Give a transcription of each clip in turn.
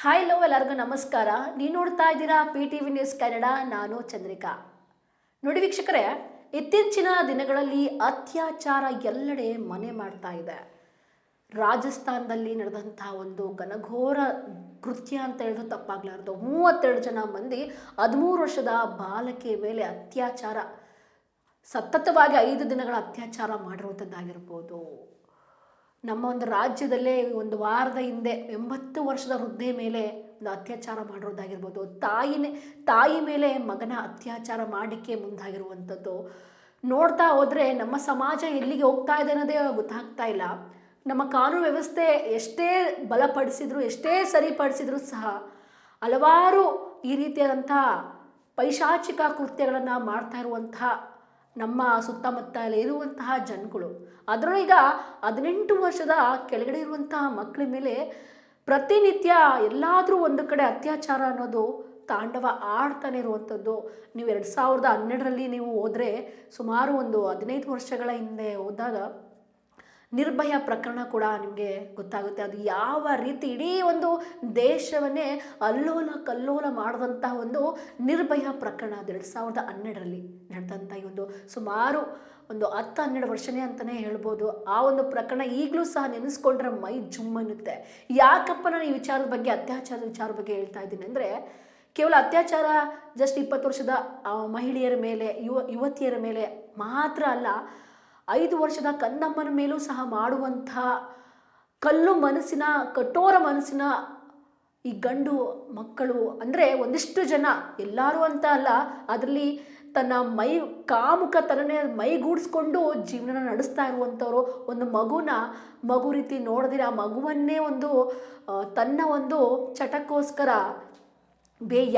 Hi low ಎಲ್ಲರಿಗೂ ನಮಸ್ಕಾರ. ನೀವು ನೋಡ್ತಾ ಇದ್ದೀರಾ PTV ನ್ಯೂಸ್ ಕನ್ನಡ. ನಾನು ಚಂದ್ರಿಕಾ. ನೋಡಿ ವೀಕ್ಷಕರೇ, ಇತ್ತೀಚಿನ ದಿನಗಳಲ್ಲಿ ಅತ್ಯಾಚಾರ ಎಲ್ಲೆಡೆ ಮನೆ ಮಾಡ್ತಾ ಇದೆ. ರಾಜಸ್ಥಾನದಲ್ಲಿ ನಡೆದಂಥ ಒಂದು ಘನಘೋರ ಕೃತ್ಯ ಅಂತ ಹೇಳಿದ್ರು ತಪ್ಪಾಗ್ಲಾರ್ದು. 32 ಜನ ಮಂದಿ 13 ವರ್ಷದ ಬಾಲಕಿಯ ಮೇಲೆ ಅತ್ಯಾಚಾರ, ಸತತವಾಗಿ 5 ದಿನಗಳ ಅತ್ಯಾಚಾರ ಮಾಡಿರುವಂಥದ್ದಾಗಿರ್ಬೋದು. ನಮ್ಮ ಒಂದು ರಾಜ್ಯದಲ್ಲೇ ಒಂದು ವಾರದ ಹಿಂದೆ 80 ವರ್ಷದ ವೃದ್ಧೆ ಮೇಲೆ ಒಂದು ಅತ್ಯಾಚಾರ ಮಾಡಿರೋದಾಗಿರ್ಬೋದು. ತಾಯಿ ಮೇಲೆ ಮಗನ ಅತ್ಯಾಚಾರ ಮಾಡಲಿಕ್ಕೆ ಮುಂದಾಗಿರುವಂಥದ್ದು ನೋಡ್ತಾ ಹೋದರೆ ನಮ್ಮ ಸಮಾಜ ಎಲ್ಲಿಗೆ ಹೋಗ್ತಾ ಇದೆ ಅನ್ನೋದೇ ಗೊತ್ತಾಗ್ತಾ ಇಲ್ಲ. ನಮ್ಮ ಕಾನೂನು ವ್ಯವಸ್ಥೆ ಎಷ್ಟೇ ಬಲಪಡಿಸಿದ್ರು, ಎಷ್ಟೇ ಸರಿಪಡಿಸಿದ್ರು ಸಹ ಹಲವಾರು ಈ ರೀತಿಯಾದಂಥ ಪೈಶಾಚಿಕ ಕೃತ್ಯಗಳನ್ನು ಮಾಡ್ತಾ ಇರುವಂಥ ನಮ್ಮ ಸುತ್ತಮುತ್ತ ಇರುವಂತಹ ಜನಗಳು, ಅದರಲ್ಲೂ ಈಗ 18 ವರ್ಷದ ಕೆಳಗಡೆ ಇರುವಂತಹ ಮಕ್ಕಳ ಮೇಲೆ ಪ್ರತಿನಿತ್ಯ ಎಲ್ಲಾದರೂ ಒಂದು ಕಡೆ ಅತ್ಯಾಚಾರ ಅನ್ನೋದು ತಾಂಡವ ಆಡ್ತಾನೆ ಇರುವಂಥದ್ದು. ನೀವು 2012ರಲ್ಲಿ ನೀವು ಹೋದರೆ, ಸುಮಾರು ಒಂದು 15 ವರ್ಷಗಳ ಹಿಂದೆ ಹೋದಾಗ ನಿರ್ಭಯ ಪ್ರಕರಣ ಕೂಡ ನಿಮಗೆ ಗೊತ್ತಾಗುತ್ತೆ. ಅದು ಯಾವ ರೀತಿ ಇಡೀ ಒಂದು ದೇಶವನ್ನೇ ಅಲ್ಲೋಲ ಕಲ್ಲೋಲ ಮಾಡಿದಂತಹ ಒಂದು ನಿರ್ಭಯ ಪ್ರಕರಣ. ಅದು 2012ರಲ್ಲಿ ನಡೆದಂಥ ಈ ಒಂದು ಸುಮಾರು ಒಂದು 10-12 ವರ್ಷನೇ ಅಂತಲೇ ಹೇಳ್ಬೋದು. ಆ ಒಂದು ಪ್ರಕರಣ ಈಗಲೂ ಸಹ ನೆನೆಸ್ಕೊಂಡ್ರೆ ಮೈ ಜುಮ್ ಅನ್ನುತ್ತೆ. ಯಾಕಪ್ಪ ನಾನು ಈ ವಿಚಾರದ ಬಗ್ಗೆ, ಅತ್ಯಾಚಾರದ ವಿಚಾರದ ಬಗ್ಗೆ ಹೇಳ್ತಾ ಇದ್ದೀನಿ ಅಂದರೆ, ಕೇವಲ ಅತ್ಯಾಚಾರ ಜಸ್ಟ್ 20 ವರ್ಷದ ಮಹಿಳೆಯರ ಮೇಲೆ, ಯುವತಿಯರ ಮೇಲೆ ಮಾತ್ರ ಅಲ್ಲ, 5 ವರ್ಷದ ಕಂದಮ್ಮನ ಮೇಲೂ ಸಹ ಮಾಡುವಂಥ ಕಲ್ಲು ಮನಸ್ಸಿನ, ಕಠೋರ ಮನಸ್ಸಿನ ಈ ಗಂಡು ಮಕ್ಕಳು ಅಂದರೆ ಒಂದಿಷ್ಟು ಜನ, ಎಲ್ಲರೂ ಅಂತ ಅಲ್ಲ, ಅದರಲ್ಲಿ ತನ್ನ ಕಾಮುಕತನನೇ ಮೈಗೂಡಿಸ್ಕೊಂಡು ಜೀವನ ನಡೆಸ್ತಾ ಇರುವಂಥವ್ರು ಒಂದು ಮಗು ರೀತಿ ನೋಡಿದ್ರೆ ಆ ಮಗುವನ್ನೇ ಒಂದು ತನ್ನ ಒಂದು ಚಟಕ್ಕೋಸ್ಕರ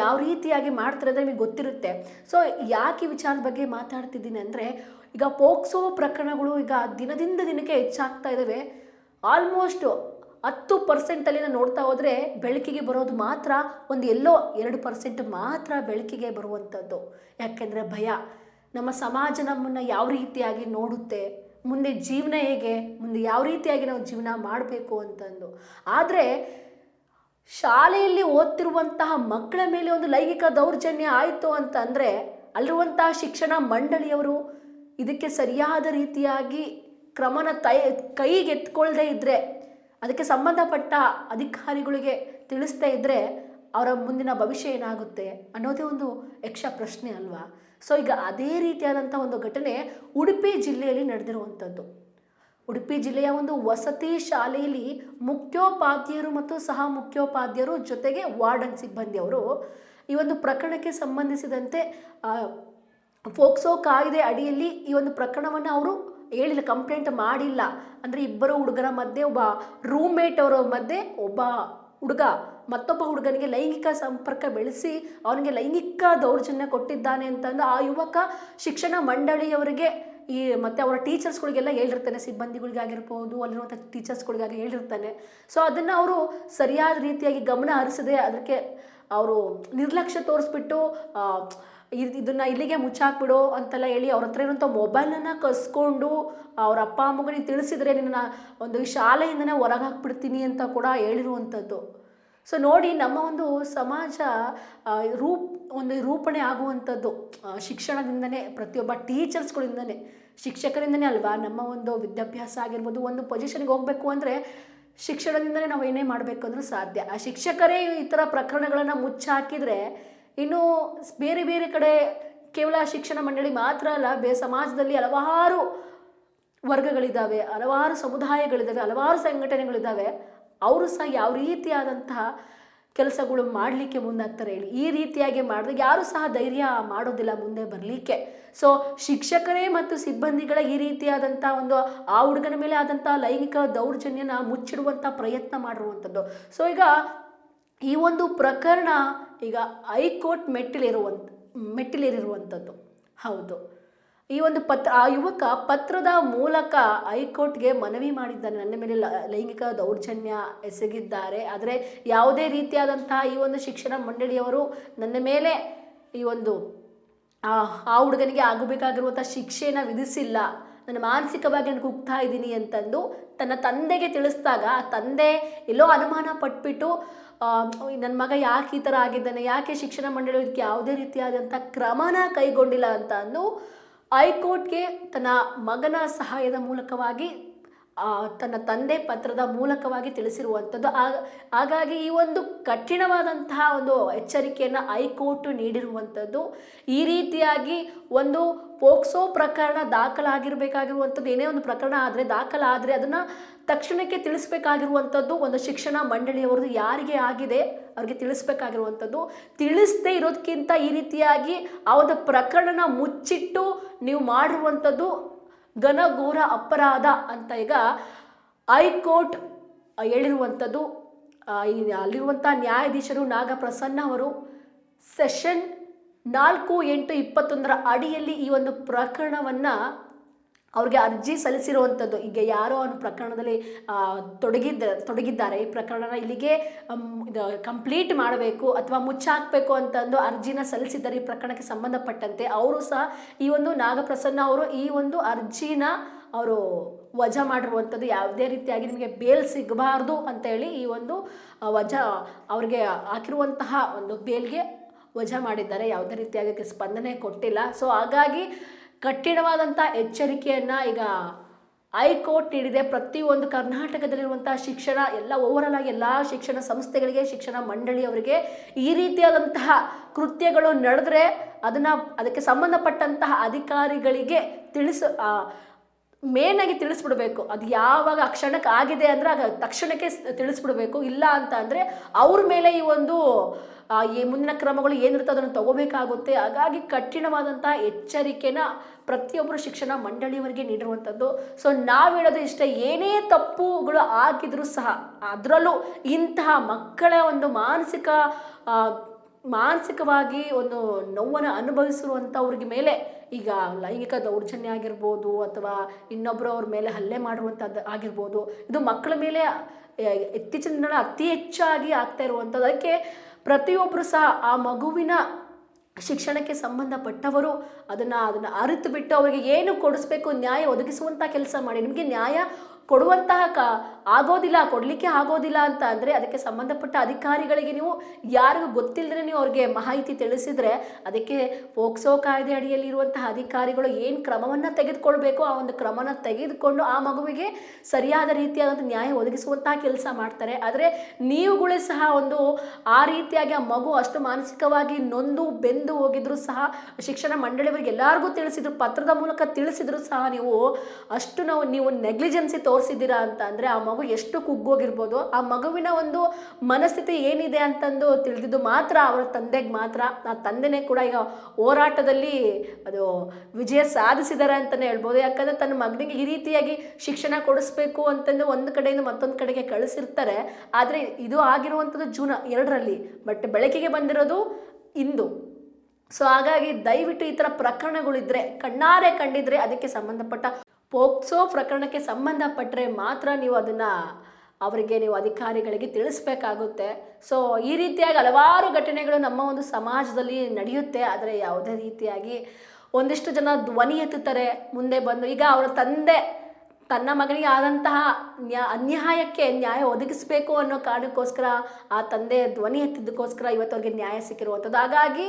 ಯಾವ ರೀತಿಯಾಗಿ ಮಾಡ್ತಾರೆ ಅಂದರೆ ನಿಮಗೆ ಗೊತ್ತಿರುತ್ತೆ. ಸೊ ಯಾಕೆ ಈ ವಿಚಾರದ ಬಗ್ಗೆ ಮಾತಾಡ್ತಿದ್ದೀನಿ ಅಂದರೆ, ಈಗ ಪೋಕ್ಸೋ ಪ್ರಕರಣಗಳು ಈಗ ದಿನದಿಂದ ದಿನಕ್ಕೆ ಹೆಚ್ಚಾಗ್ತಾ ಇದ್ದಾವೆ. ಆಲ್ಮೋಸ್ಟ್ 10%ಅಲ್ಲಿ ನೋಡ್ತಾ ಹೋದರೆ ಬೆಳಕಿಗೆ ಬರೋದು ಮಾತ್ರ ಒಂದು 2% ಮಾತ್ರ ಬೆಳಕಿಗೆ ಬರುವಂಥದ್ದು. ಯಾಕೆಂದರೆ ಭಯ. ನಮ್ಮ ಸಮಾಜ ನಮ್ಮನ್ನು ಯಾವ ರೀತಿಯಾಗಿ ನೋಡುತ್ತೆ, ಮುಂದೆ ಜೀವನ ಹೇಗೆ, ಮುಂದೆ ಯಾವ ರೀತಿಯಾಗಿ ನಾವು ಜೀವನ ಮಾಡಬೇಕು ಅಂತಂದು. ಆದರೆ ಶಾಲೆಯಲ್ಲಿ ಓದ್ತಿರುವಂತಹ ಮಕ್ಕಳ ಮೇಲೆ ಒಂದು ಲೈಂಗಿಕ ದೌರ್ಜನ್ಯ ಆಯಿತು ಅಂತಂದರೆ, ಅಲ್ಲಿರುವಂತಹ ಶಿಕ್ಷಣ ಮಂಡಳಿಯವರು ಇದಕ್ಕೆ ಸರಿಯಾದ ರೀತಿಯಾಗಿ ಕ್ರಮನ ಕೈಗೆತ್ಕೊಳ್ಳದೆ ಇದ್ದರೆ, ಅದಕ್ಕೆ ಸಂಬಂಧಪಟ್ಟ ಅಧಿಕಾರಿಗಳಿಗೆ ತಿಳಿಸ್ತಾ ಇದ್ದರೆ ಅವರ ಮುಂದಿನ ಭವಿಷ್ಯ ಏನಾಗುತ್ತೆ ಅನ್ನೋದೇ ಒಂದು ಯಕ್ಷ ಪ್ರಶ್ನೆ ಅಲ್ವಾ. ಸೊ ಈಗ ಅದೇ ರೀತಿಯಾದಂಥ ಒಂದು ಘಟನೆ ಉಡುಪಿ ಜಿಲ್ಲೆಯಲ್ಲಿ ನಡೆದಿರುವಂಥದ್ದು. ಉಡುಪಿ ಜಿಲ್ಲೆಯ ಒಂದು ವಸತಿ ಶಾಲೆಯಲ್ಲಿ ಮುಖ್ಯೋಪಾಧ್ಯಾಯರು ಮತ್ತು ಸಹ ಮುಖ್ಯೋಪಾಧ್ಯಾಯರು ಜೊತೆಗೆ ವಾರ್ಡನ್ ಸಿಬ್ಬಂದಿಯವರು ಈ ಒಂದು ಪ್ರಕರಣಕ್ಕೆ ಸಂಬಂಧಿಸಿದಂತೆ ಫೋಕ್ಸೋ ಕಾಯ್ದೆ ಅಡಿಯಲ್ಲಿ ಈ ಒಂದು ಪ್ರಕರಣವನ್ನು ಅವರು ಹೇಳಿಲ್ಲ, ಕಂಪ್ಲೇಂಟ್ ಮಾಡಿಲ್ಲ. ಅಂದರೆ ಇಬ್ಬರು ಹುಡುಗರ ಮಧ್ಯೆ, ಒಬ್ಬ ರೂಮ್ಮೇಟ್ ಅವರ ಮಧ್ಯೆ ಒಬ್ಬ ಹುಡುಗ ಮತ್ತೊಬ್ಬ ಹುಡುಗನಿಗೆ ಲೈಂಗಿಕ ಸಂಪರ್ಕ ಬೆಳೆಸಿ ಅವನಿಗೆ ಲೈಂಗಿಕ ದೌರ್ಜನ್ಯ ಕೊಟ್ಟಿದ್ದಾನೆ ಅಂತಂದು ಆ ಯುವಕ ಶಿಕ್ಷಣ ಮಂಡಳಿಯವರಿಗೆ ಮತ್ತು ಅವರ ಟೀಚರ್ಸ್ಗಳಿಗೆಲ್ಲ ಹೇಳಿರ್ತಾನೆ, ಸಿಬ್ಬಂದಿಗಳಿಗಾಗಿರ್ಬೋದು, ಅಲ್ಲಿರುವಂಥ ಟೀಚರ್ಸ್ಗಳಿಗಾಗಿ ಹೇಳಿರ್ತಾನೆ. ಸೊ ಅದನ್ನು ಅವರು ಸರಿಯಾದ ರೀತಿಯಾಗಿ ಗಮನ ಹರಿಸದೆ ಅದಕ್ಕೆ ಅವರು ನಿರ್ಲಕ್ಷ್ಯ ತೋರಿಸ್ಬಿಟ್ಟು ಇದನ್ನು ಇಲ್ಲಿಗೆ ಮುಚ್ಚಾಕ್ಬಿಡು ಅಂತೆಲ್ಲ ಹೇಳಿ ಅವ್ರ ಹತ್ರ ಇರುವಂಥ ಮೊಬೈಲನ್ನು ಕಸ್ಕೊಂಡು ಅವ್ರ ಅಪ್ಪ ಅಮ್ಮನಿಗೆ ತಿಳಿಸಿದರೆ ನಿನ್ನ ಒಂದು ಶಾಲೆಯಿಂದನೇ ಹೊರಗೆ ಹಾಕ್ಬಿಡ್ತೀನಿ ಅಂತ ಕೂಡ ಹೇಳಿರುವಂಥದ್ದು. ಸೊ ನೋಡಿ, ನಮ್ಮ ಒಂದು ಸಮಾಜ ರೂಪಣೆ ಆಗುವಂಥದ್ದು ಶಿಕ್ಷಣದಿಂದನೇ, ಪ್ರತಿಯೊಬ್ಬ ಟೀಚರ್ಸ್ಗಳಿಂದನೇ, ಶಿಕ್ಷಕರಿಂದನೇ ಅಲ್ವಾ. ನಮ್ಮ ಒಂದು ವಿದ್ಯಾಭ್ಯಾಸ ಆಗಿರ್ಬೋದು, ಒಂದು ಪೊಸಿಷನ್ಗೆ ಹೋಗಬೇಕು ಅಂದರೆ ಶಿಕ್ಷಣದಿಂದನೇ ನಾವು ಏನೇ ಮಾಡಬೇಕು ಅಂದರೂ ಸಾಧ್ಯ. ಆ ಶಿಕ್ಷಕರೇ ಈ ಥರ ಪ್ರಕರಣಗಳನ್ನು ಮುಚ್ಚಾಕಿದರೆ ಇನ್ನು ಬೇರೆ ಬೇರೆ ಕಡೆ ಕೇವಲ ಶಿಕ್ಷಣ ಮಂಡಳಿ ಮಾತ್ರ ಅಲ್ಲ, ಸಮಾಜದಲ್ಲಿ ಹಲವಾರು ವರ್ಗಗಳಿದ್ದಾವೆ, ಹಲವಾರು ಸಮುದಾಯಗಳಿದ್ದಾವೆ, ಹಲವಾರು ಸಂಘಟನೆಗಳಿದ್ದಾವೆ. ಅವರು ಸಹ ಯಾವ ರೀತಿಯಾದಂತಹ ಕೆಲಸಗಳು ಮಾಡಲಿಕ್ಕೆ ಮುಂದಾಗ್ತಾರೆ ಹೇಳಿ. ಈ ರೀತಿಯಾಗಿ ಮಾಡಿದ್ರೆ ಯಾರೂ ಸಹ ಧೈರ್ಯ ಮಾಡೋದಿಲ್ಲ ಮುಂದೆ ಬರಲಿಕ್ಕೆ. ಸೊ ಶಿಕ್ಷಕರೇ ಮತ್ತು ಸಿಬ್ಬಂದಿಗಳ ಈ ರೀತಿಯಾದಂಥ ಒಂದು ಆ ಹುಡುಗನ ಮೇಲೆ ಆದಂಥ ಲೈಂಗಿಕ ದೌರ್ಜನ್ಯನ ಮುಚ್ಚಿಡುವಂಥ ಪ್ರಯತ್ನ ಮಾಡಿರುವಂಥದ್ದು. ಸೊ ಈಗ ಈ ಒಂದು ಪ್ರಕರಣ ಈಗ ಹೈಕೋರ್ಟ್ ಮೆಟ್ಟಿಲೇರಿರುವಂಥದ್ದು. ಹೌದು, ಈ ಒಂದು ಆ ಯುವಕ ಪತ್ರದ ಮೂಲಕ ಹೈಕೋರ್ಟ್ಗೆ ಮನವಿ ಮಾಡಿದ್ದಾನೆ, ನನ್ನ ಮೇಲೆ ಲೈಂಗಿಕ ದೌರ್ಜನ್ಯ ಎಸಗಿದ್ದಾರೆ, ಆದರೆ ಯಾವುದೇ ರೀತಿಯಾದಂತಹ ಈ ಒಂದು ಶಿಕ್ಷಣ ಮಂಡಳಿಯವರು ನನ್ನ ಮೇಲೆ ಈ ಒಂದು ಆ ಹುಡುಗನಿಗೆ ಆಗಬೇಕಾಗಿರುವಂಥ ಶಿಕ್ಷೆನ ವಿಧಿಸಿಲ್ಲ, ನಾನು ಮಾನಸಿಕವಾಗಿ ನಾನು ಕುಗ್ತಾ ಇದ್ದೀನಿ ಅಂತಂದು ತನ್ನ ತಂದೆಗೆ ತಿಳಿಸಿದಾಗ, ಆ ತಂದೆ ಎಲ್ಲೋ ಅನುಮಾನ ಪಟ್ಬಿಟ್ಟು ನನ್ನ ಮಗ ಯಾಕೆ ಈ ಥರ ಆಗಿದ್ದಾನೆ, ಯಾಕೆ ಶಿಕ್ಷಣ ಮಂಡಳಿ ಇದಕ್ಕೆ ಯಾವುದೇ ರೀತಿಯಾದಂಥ ಕ್ರಮನ ಕೈಗೊಂಡಿಲ್ಲ ಅಂತ ಅಂದು ಹೈಕೋರ್ಟ್ಗೆ ತನ್ನ ಮಗನ ಸಹಾಯದ ಮೂಲಕವಾಗಿ ತನ್ನ ತಂದೆ ಪತ್ರದ ಮೂಲಕವಾಗಿ ತಿಳಿಸಿರುವಂಥದ್ದು. ಹಾಗಾಗಿ ಈ ಒಂದು ಕಠಿಣವಾದಂತಹ ಒಂದು ಎಚ್ಚರಿಕೆಯನ್ನು ಹೈಕೋರ್ಟ್ ನೀಡಿರುವಂಥದ್ದು. ಈ ರೀತಿಯಾಗಿ ಒಂದು ಪೋಕ್ಸೋ ಪ್ರಕರಣ ದಾಖಲಾಗಿರಬೇಕಾಗಿರುವಂಥದ್ದು, ಏನೇ ಒಂದು ಪ್ರಕರಣ ಆದರೆ ದಾಖಲಾದರೆ ಅದನ್ನು ತಕ್ಷಣಕ್ಕೆ ತಿಳಿಸ್ಬೇಕಾಗಿರುವಂಥದ್ದು ಒಂದು ಶಿಕ್ಷಣ ಮಂಡಳಿಯವ್ರದ್ದು. ಯಾರಿಗೆ ಆಗಿದೆ ಅವ್ರಿಗೆ ತಿಳಿಸ್ಬೇಕಾಗಿರುವಂಥದ್ದು. ತಿಳಿಸದೇ ಇರೋದಕ್ಕಿಂತ ಈ ರೀತಿಯಾಗಿ ಆ ಒಂದು ಪ್ರಕರಣನ ಮುಚ್ಚಿಟ್ಟು ನೀವು ಮಾಡಿರುವಂಥದ್ದು ಘನಘೋರ ಅಪರಾಧ ಅಂತ ಈಗ ಹೈಕೋರ್ಟ್ ಹೇಳಿರುವಂಥದ್ದು. ಅಲ್ಲಿರುವಂಥ ನ್ಯಾಯಾಧೀಶರು ನಾಗಪ್ರಸನ್ನ ಅವರು ಸೆಷನ್ 4/8/21 ಅಡಿಯಲ್ಲಿ ಈ ಒಂದು ಪ್ರಕರಣವನ್ನು ಅವ್ರಿಗೆ ಅರ್ಜಿ ಸಲ್ಲಿಸಿರುವಂಥದ್ದು. ಈಗ ಯಾರೋ ಒಂದು ಪ್ರಕರಣದಲ್ಲಿ ತೊಡಗಿದ್ದಾರೆ, ಈ ಪ್ರಕರಣನ ಇಲ್ಲಿಗೆ ಕಂಪ್ಲೀಟ್ ಮಾಡಬೇಕು ಅಥವಾ ಮುಚ್ಚಾಕಬೇಕು ಅಂತಂದು ಅರ್ಜಿನ ಸಲ್ಲಿಸಿದ್ದಾರೆ ಈ ಪ್ರಕರಣಕ್ಕೆ ಸಂಬಂಧಪಟ್ಟಂತೆ. ಅವರು ಸಹ ಈ ಒಂದು ನಾಗಪ್ರಸನ್ನ ಅವರು ಈ ಒಂದು ಅರ್ಜಿನ ಅವರು ವಜಾ ಮಾಡಿರುವಂಥದ್ದು. ಯಾವುದೇ ರೀತಿಯಾಗಿ ನಿಮಗೆ ಬೇಲ್ ಸಿಗಬಾರ್ದು ಅಂತೇಳಿ ಈ ಒಂದು ವಜಾ ಅವ್ರಿಗೆ ಹಾಕಿರುವಂತಹ ಒಂದು ಬೇಲ್ಗೆ ವಜಾ ಮಾಡಿದ್ದಾರೆ. ಯಾವುದೇ ರೀತಿಯಾಗಿ ಸ್ಪಂದನೆ ಕೊಟ್ಟಿಲ್ಲ. ಸೊ ಹಾಗಾಗಿ ಕಠಿಣವಾದಂಥ ಎಚ್ಚರಿಕೆಯನ್ನು ಈಗ ಹೈಕೋರ್ಟ್ ನೀಡಿದೆ. ಪ್ರತಿಯೊಂದು ಕರ್ನಾಟಕದಲ್ಲಿರುವಂಥ ಶಿಕ್ಷಣ ಎಲ್ಲ ಓವರಾಲ್ ಆಗಿ ಎಲ್ಲ ಶಿಕ್ಷಣ ಸಂಸ್ಥೆಗಳಿಗೆ, ಶಿಕ್ಷಣ ಮಂಡಳಿಯವರಿಗೆ ಈ ರೀತಿಯಾದಂತಹ ಕೃತ್ಯಗಳು ನಡೆದ್ರೆ ಅದಕ್ಕೆ ಸಂಬಂಧಪಟ್ಟಂತಹ ಅಧಿಕಾರಿಗಳಿಗೆ ಮೇನಾಗಿ ತಿಳಿಸ್ಬಿಡ್ಬೇಕು. ಅದು ಯಾವಾಗ ಆ ಕ್ಷಣಕ್ಕೆ ಆಗಿದೆ ಅಂದರೆ ಆಗ ತಕ್ಷಣಕ್ಕೆ ತಿಳಿಸ್ಬಿಡ್ಬೇಕು. ಇಲ್ಲ ಅಂತ ಅಂದರೆ ಅವ್ರ ಮೇಲೆ ಈ ಒಂದು ಈ ಮುಂದಿನ ಕ್ರಮಗಳು ಏನಿರುತ್ತೋ ಅದನ್ನು ತಗೋಬೇಕಾಗುತ್ತೆ. ಹಾಗಾಗಿ ಕಠಿಣವಾದಂಥ ಎಚ್ಚರಿಕೆನ ಪ್ರತಿಯೊಬ್ಬರು ಶಿಕ್ಷಣ ಮಂಡಳಿಯವರಿಗೆ ನೀಡಿರುವಂಥದ್ದು. ಸೊ ನಾವು ಹೇಳೋದು ಇಷ್ಟೇ, ಏನೇ ತಪ್ಪುಗಳು ಆಗಿದ್ರೂ ಸಹ ಅದರಲ್ಲೂ ಇಂತಹ ಮಕ್ಕಳ ಒಂದು ಮಾನಸಿಕವಾಗಿ ಒಂದು ನೋವನ್ನು ಅನುಭವಿಸಿರುವಂಥವ್ರಿಗೆ ಮೇಲೆ ಈಗ ಲೈಂಗಿಕ ದೌರ್ಜನ್ಯ ಆಗಿರ್ಬೋದು ಅಥವಾ ಇನ್ನೊಬ್ಬರು ಅವ್ರ ಮೇಲೆ ಹಲ್ಲೆ ಮಾಡುವಂಥದ್ದು ಆಗಿರ್ಬೋದು, ಇದು ಮಕ್ಕಳ ಮೇಲೆ ಇತ್ತೀಚಿನ ದಿನ ಅತಿ ಹೆಚ್ಚಾಗಿ ಆಗ್ತಾ ಇರುವಂಥದ್ದು. ಅದಕ್ಕೆ ಪ್ರತಿಯೊಬ್ಬರು ಸಹ ಆ ಮಗುವಿನ ಶಿಕ್ಷಣಕ್ಕೆ ಸಂಬಂಧಪಟ್ಟವರು ಅದನ್ನು ಅರಿತು ಬಿಟ್ಟು ಅವರಿಗೆ ಏನು ಕೊಡಿಸ್ಬೇಕು ನ್ಯಾಯ ಒದಗಿಸುವಂಥ ಕೆಲಸ ಮಾಡಿ. ನಿಮಗೆ ನ್ಯಾಯ ಕೊಡಲಿಕ್ಕೆ ಆಗೋದಿಲ್ಲ ಅಂತ ಅಂದರೆ ಅದಕ್ಕೆ ಸಂಬಂಧಪಟ್ಟ ಅಧಿಕಾರಿಗಳಿಗೆ ನೀವು ಯಾರಿಗೂ ಗೊತ್ತಿಲ್ಲದೇ ನೀವು ಅವ್ರಿಗೆ ಮಾಹಿತಿ ತಿಳಿಸಿದರೆ ಅದಕ್ಕೆ ಪೋಕ್ಸೋ ಕಾಯ್ದೆ ಅಡಿಯಲ್ಲಿ ಇರುವಂತಹ ಅಧಿಕಾರಿಗಳು ಏನು ಕ್ರಮವನ್ನು ತೆಗೆದುಕೊಳ್ಬೇಕು ಆ ಒಂದು ಕ್ರಮನ ತೆಗೆದುಕೊಂಡು ಆ ಮಗುವಿಗೆ ಸರಿಯಾದ ರೀತಿಯಾದಂಥ ನ್ಯಾಯ ಒದಗಿಸುವಂತಹ ಕೆಲಸ ಮಾಡ್ತಾರೆ. ಆದರೆ ನೀವುಗಳೇ ಸಹ ಒಂದು ಆ ರೀತಿಯಾಗಿ ಆ ಮಗು ಅಷ್ಟು ಮಾನಸಿಕವಾಗಿ ನೊಂದು ಬೆಂದು ಹೋಗಿದ್ರು ಸಹ ಶಿಕ್ಷಣ ಮಂಡಳಿಯವರಿಗೆ ಎಲ್ಲರಿಗೂ ತಿಳಿಸಿದ್ರು, ಪತ್ರದ ಮೂಲಕ ತಿಳಿಸಿದ್ರು ಸಹ ನೀವು ನೆಗ್ಲಿಜೆನ್ಸಿ ತೋರಿಸಿದ್ದೀರಾ ಅಂತ ಅಂದರೆ ಆ ಮಗು ಎಷ್ಟು ಕುಗ್ಗೋಗಿರ್ಬೋದು. ಆ ಮಗುವಿನ ಒಂದು ಮನಸ್ಥಿತಿ ಏನಿದೆ ಅಂತಂದು ತಿಳಿದಿದ್ದು ಮಾತ್ರ ಅವರ ತಂದೆಗೆ ಮಾತ್ರ. ಆ ತಂದೆನೇ ಕೂಡ ಈಗ ಹೋರಾಟದಲ್ಲಿ ಅದು ವಿಜಯ ಸಾಧಿಸಿದ್ದಾರೆ ಅಂತಲೇ ಹೇಳ್ಬೋದು. ಯಾಕಂದರೆ ತನ್ನ ಮಗನಿಗೆ ಈ ರೀತಿಯಾಗಿ ಶಿಕ್ಷಣ ಕೊಡಿಸ್ಬೇಕು ಅಂತಂದು ಒಂದು ಕಡೆಯಿಂದ ಮತ್ತೊಂದು ಕಡೆಗೆ ಕಳಿಸಿರ್ತಾರೆ. ಆದರೆ ಇದು ಆಗಿರುವಂಥದ್ದು ಜೂನ್ 2ರಲ್ಲಿ, ಬಟ್ ಬೆಳಕಿಗೆ ಬಂದಿರೋದು ಇಂದು. ಸೊ ಹಾಗಾಗಿ ದಯವಿಟ್ಟು ಈ ಥರ ಪ್ರಕರಣಗಳಿದ್ರೆ ಕಣ್ಣಾರೆ ಕಂಡಿದ್ರೆ ಅದಕ್ಕೆ ಸಂಬಂಧಪಟ್ಟ ಪೋಕ್ಸೋ ಪ್ರಕರಣಕ್ಕೆ ಸಂಬಂಧಪಟ್ಟರೆ ಮಾತ್ರ ನೀವು ಅದನ್ನು ಅವರಿಗೆ ನೀವು ಅಧಿಕಾರಿಗಳಿಗೆ ತಿಳಿಸ್ಬೇಕಾಗುತ್ತೆ. ಸೊ ಈ ರೀತಿಯಾಗಿ ಹಲವಾರು ಘಟನೆಗಳು ನಮ್ಮ ಒಂದು ಸಮಾಜದಲ್ಲಿ ನಡೆಯುತ್ತೆ. ಆದರೆ ಯಾವುದೇ ರೀತಿಯಾಗಿ ಒಂದಿಷ್ಟು ಜನ ಧ್ವನಿ ಎತ್ತುತ್ತಾರೆ ಮುಂದೆ ಬಂದು. ಈಗ ಅವರ ತಂದೆ ತನ್ನ ಮಗನಿಗೆ ಆದಂತಹ ಅನ್ಯಾಯಕ್ಕೆ ನ್ಯಾಯ ಒದಗಿಸಬೇಕು ಅನ್ನೋ ಕಾರಣಕ್ಕೋಸ್ಕರ ಆ ತಂದೆ ಧ್ವನಿ ಎತ್ತಿದ್ದಕ್ಕೋಸ್ಕರ ಇವತ್ತು ಅವ್ರಿಗೆ ನ್ಯಾಯ ಸಿಕ್ಕಿರುವಂಥದ್ದು. ಹಾಗಾಗಿ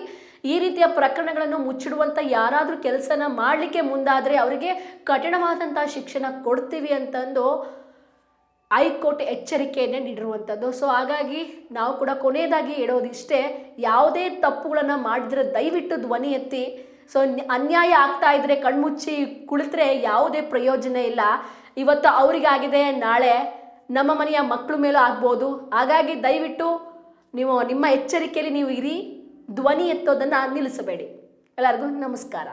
ಈ ರೀತಿಯ ಪ್ರಕರಣಗಳನ್ನು ಮುಚ್ಚಿಡುವಂಥ ಯಾರಾದರೂ ಕೆಲಸನ ಮಾಡಲಿಕ್ಕೆ ಮುಂದಾದರೆ ಅವರಿಗೆ ಕಠಿಣವಾದಂಥ ಶಿಕ್ಷಣ ಕೊಡ್ತೀವಿ ಅಂತಂದು ಹೈಕೋರ್ಟ್ ಎಚ್ಚರಿಕೆಯನ್ನೇ ನೀಡಿರುವಂಥದ್ದು. ಸೊ ಹಾಗಾಗಿ ನಾವು ಕೂಡ ಕೊನೆಯದಾಗಿ ಹೇಳೋದಿಷ್ಟೇ, ಯಾವುದೇ ತಪ್ಪುಗಳನ್ನು ಮಾಡಿದರೆ ದಯವಿಟ್ಟು ಧ್ವನಿ ಎತ್ತಿ. ಸೊ ಅನ್ಯಾಯ ಆಗ್ತಾ ಇದ್ರೆ ಕಣ್ಮುಚ್ಚಿ ಕುಳಿತರೆ ಯಾವುದೇ ಪ್ರಯೋಜನ ಇಲ್ಲ. ಇವತ್ತು ಅವರಿಗಾಗಿದೆ, ನಾಳೆ ನಮ್ಮ ಮನೆಯ ಮಕ್ಕಳ ಮೇಲೂ ಆಗ್ಬೋದು. ಹಾಗಾಗಿ ದಯವಿಟ್ಟು ನೀವು ನಿಮ್ಮ ಎಚ್ಚರಿಕೆಯಲ್ಲಿ ನೀವು ಇರಿ, ಧ್ವನಿ ಎತ್ತೋದನ್ನು ನಿಲ್ಲಿಸಬೇಡಿ. ಎಲ್ಲರಿಗೂ ನಮಸ್ಕಾರ.